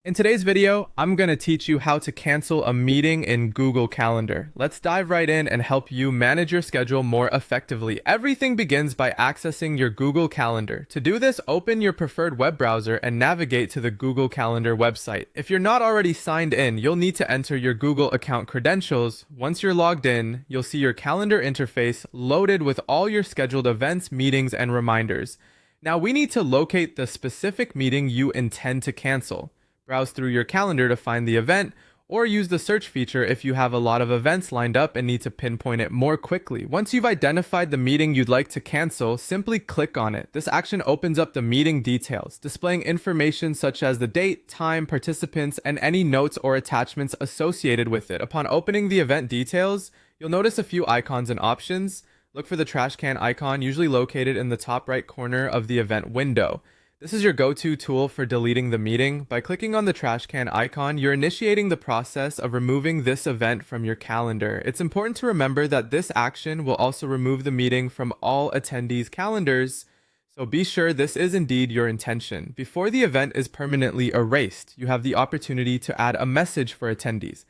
In today's video, I'm going to teach you how to cancel a meeting in Google Calendar. Let's dive right in and help you manage your schedule more effectively. Everything begins by accessing your Google Calendar. To do this, open your preferred web browser and navigate to the Google Calendar website. If you're not already signed in, you'll need to enter your Google account credentials. Once you're logged in, you'll see your calendar interface loaded with all your scheduled events, meetings, and reminders. Now we need to locate the specific meeting you intend to cancel. Browse through your calendar to find the event, or use the search feature if you have a lot of events lined up and need to pinpoint it more quickly. Once you've identified the meeting you'd like to cancel, simply click on it. This action opens up the meeting details, displaying information such as the date, time, participants, and any notes or attachments associated with it. Upon opening the event details, you'll notice a few icons and options. Look for the trash can icon, usually located in the top right corner of the event window. This is your go-to tool for deleting the meeting. By clicking on the trash can icon, you're initiating the process of removing this event from your calendar. It's important to remember that this action will also remove the meeting from all attendees' calendars, so be sure this is indeed your intention. Before the event is permanently erased, you have the opportunity to add a message for attendees.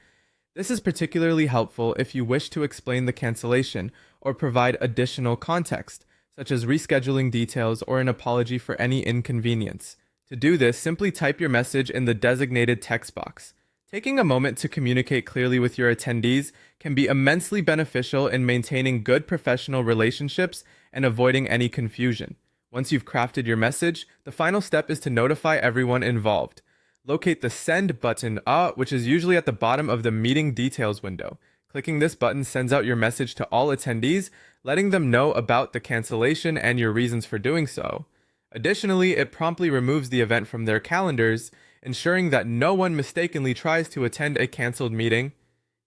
This is particularly helpful if you wish to explain the cancellation or provide additional context, such as rescheduling details or an apology for any inconvenience. To do this, simply type your message in the designated text box. Taking a moment to communicate clearly with your attendees can be immensely beneficial in maintaining good professional relationships and avoiding any confusion. Once you've crafted your message, the final step is to notify everyone involved. Locate the Send button, which is usually at the bottom of the meeting details window. Clicking this button sends out your message to all attendees, letting them know about the cancellation and your reasons for doing so. Additionally, it promptly removes the event from their calendars, ensuring that no one mistakenly tries to attend a canceled meeting.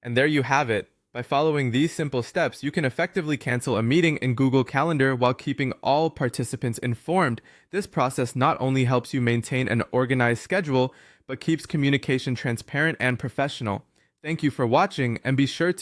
And there you have it. By following these simple steps, you can effectively cancel a meeting in Google Calendar while keeping all participants informed. This process not only helps you maintain an organized schedule, but keeps communication transparent and professional. Thank you for watching, and be sure to